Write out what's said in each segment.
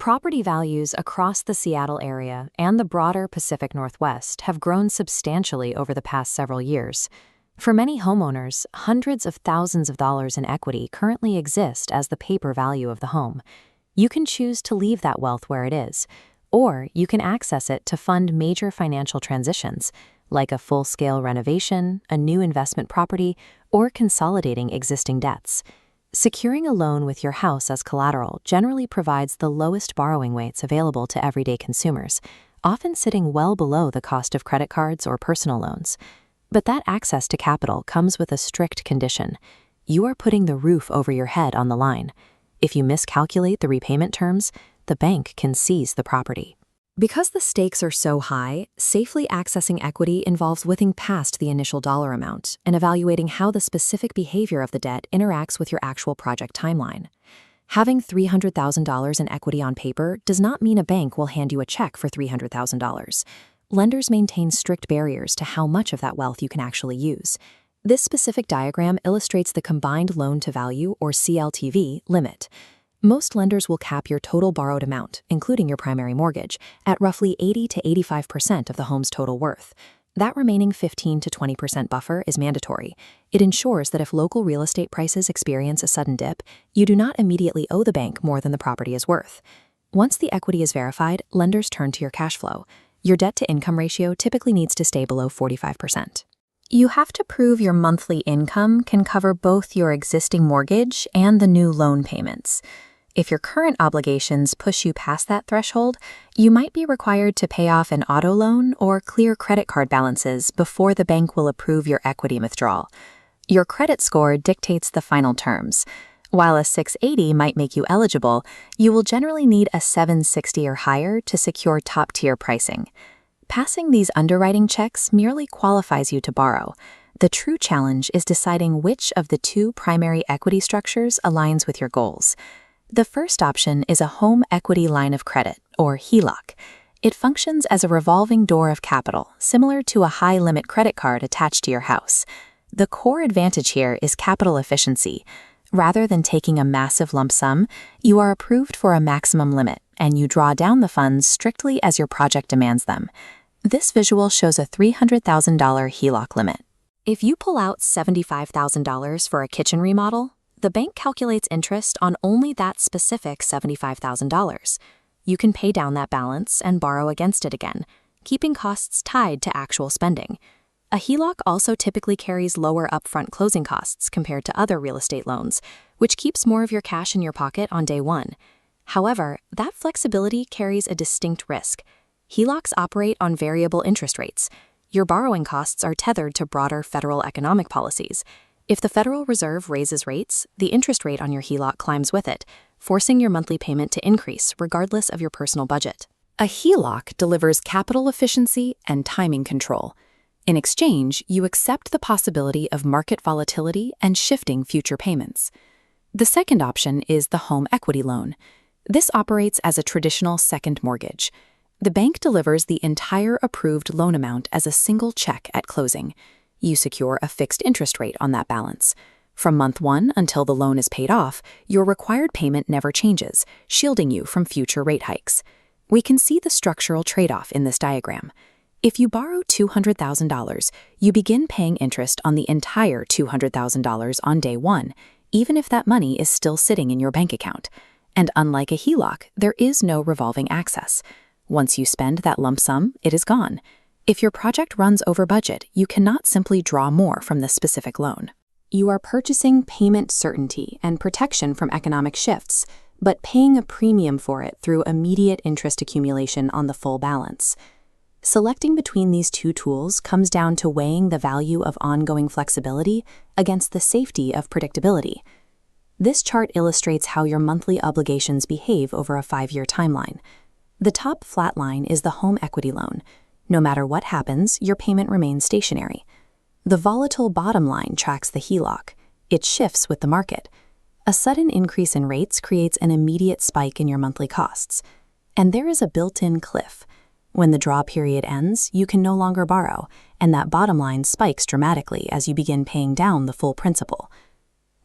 Property values across the Seattle area and the broader Pacific Northwest have grown substantially over the past several years. For many homeowners, hundreds of thousands of dollars in equity currently exist as the paper value of the home. You can choose to leave that wealth where it is, or you can access it to fund major financial transitions, like a full-scale renovation, a new investment property, or consolidating existing debts. Securing a loan with your house as collateral generally provides the lowest borrowing rates available to everyday consumers, often sitting well below the cost of credit cards or personal loans. But that access to capital comes with a strict condition. You are putting the roof over your head on the line. If you miscalculate the repayment terms, the bank can seize the property. Because the stakes are so high, safely accessing equity involves whipping past the initial dollar amount and evaluating how the specific behavior of the debt interacts with your actual project timeline. Having $300,000 in equity on paper does not mean a bank will hand you a check for $300,000. Lenders maintain strict barriers to how much of that wealth you can actually use. This specific diagram illustrates the combined loan-to-value, or CLTV, limit. Most lenders will cap your total borrowed amount, including your primary mortgage, at roughly 80 to 85% of the home's total worth. That remaining 15 to 20% buffer is mandatory. It ensures that if local real estate prices experience a sudden dip, you do not immediately owe the bank more than the property is worth. Once the equity is verified, lenders turn to your cash flow. Your debt-to-income ratio typically needs to stay below 45%. You have to prove your monthly income can cover both your existing mortgage and the new loan payments. If your current obligations push you past that threshold, you might be required to pay off an auto loan or clear credit card balances before the bank will approve your equity withdrawal. Your credit score dictates the final terms. While a 680 might make you eligible, you will generally need a 760 or higher to secure top-tier pricing. Passing these underwriting checks merely qualifies you to borrow. The true challenge is deciding which of the two primary equity structures aligns with your goals. The first option is a home equity line of credit, or HELOC. It functions as a revolving door of capital, similar to a high-limit credit card attached to your house. The core advantage here is capital efficiency. Rather than taking a massive lump sum, you are approved for a maximum limit, and you draw down the funds strictly as your project demands them. This visual shows a $300,000 HELOC limit. If you pull out $75,000 for a kitchen remodel, the bank calculates interest on only that specific $75,000. You can pay down that balance and borrow against it again, keeping costs tied to actual spending. A HELOC also typically carries lower upfront closing costs compared to other real estate loans, which keeps more of your cash in your pocket on day one. However, that flexibility carries a distinct risk. HELOCs operate on variable interest rates. Your borrowing costs are tethered to broader federal economic policies. If the Federal Reserve raises rates, the interest rate on your HELOC climbs with it, forcing your monthly payment to increase regardless of your personal budget. A HELOC delivers capital efficiency and timing control. In exchange, you accept the possibility of market volatility and shifting future payments. The second option is the home equity loan. This operates as a traditional second mortgage. The bank delivers the entire approved loan amount as a single check at closing. You secure a fixed interest rate on that balance. From month one until the loan is paid off, your required payment never changes, shielding you from future rate hikes. We can see the structural trade-off in this diagram. If you borrow $200,000, you begin paying interest on the entire $200,000 on day one, even if that money is still sitting in your bank account. And unlike a HELOC, there is no revolving access. Once you spend that lump sum, it is gone. If your project runs over budget, you cannot simply draw more from this specific loan. You are purchasing payment certainty and protection from economic shifts, but paying a premium for it through immediate interest accumulation on the full balance. Selecting between these two tools comes down to weighing the value of ongoing flexibility against the safety of predictability. This chart illustrates how your monthly obligations behave over a 5-year timeline. The top flat line is the home equity loan. No matter what happens, your payment remains stationary. The volatile bottom line tracks the HELOC. It shifts with the market. A sudden increase in rates creates an immediate spike in your monthly costs. And there is a built-in cliff. When the draw period ends, you can no longer borrow, and that bottom line spikes dramatically as you begin paying down the full principal.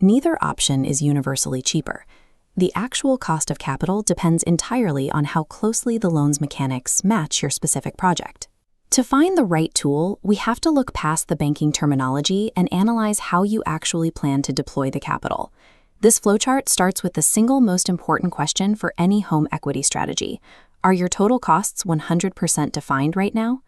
Neither option is universally cheaper. The actual cost of capital depends entirely on how closely the loan's mechanics match your specific project. To find the right tool, we have to look past the banking terminology and analyze how you actually plan to deploy the capital. This flowchart starts with the single most important question for any home equity strategy. Are your total costs 100% defined right now?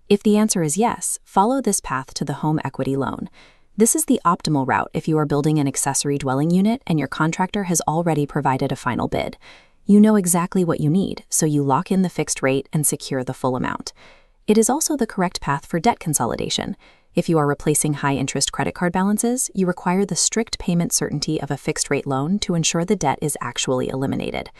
If the answer is yes, follow this path to the home equity loan. This is the optimal route if you are building an accessory dwelling unit and your contractor has already provided a final bid. You know exactly what you need, so you lock in the fixed rate and secure the full amount. It is also the correct path for debt consolidation. If you are replacing high-interest credit card balances, you require the strict payment certainty of a fixed-rate loan to ensure the debt is actually eliminated.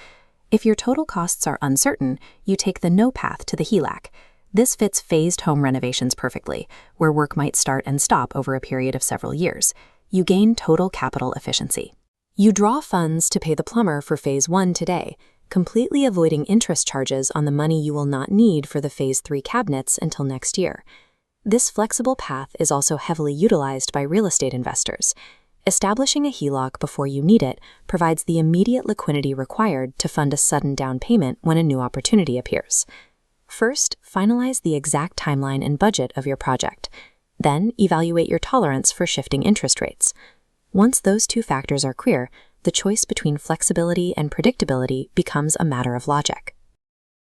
If your total costs are uncertain, you take the no path to the HELOC. This fits phased home renovations perfectly, where work might start and stop over a period of several years. You gain total capital efficiency. You draw funds to pay the plumber for Phase 1 today, completely avoiding interest charges on the money you will not need for the Phase 3 cabinets until next year. This flexible path is also heavily utilized by real estate investors. Establishing a HELOC before you need it provides the immediate liquidity required to fund a sudden down payment when a new opportunity appears. First, finalize the exact timeline and budget of your project. Then, evaluate your tolerance for shifting interest rates. Once those two factors are clear, the choice between flexibility and predictability becomes a matter of logic.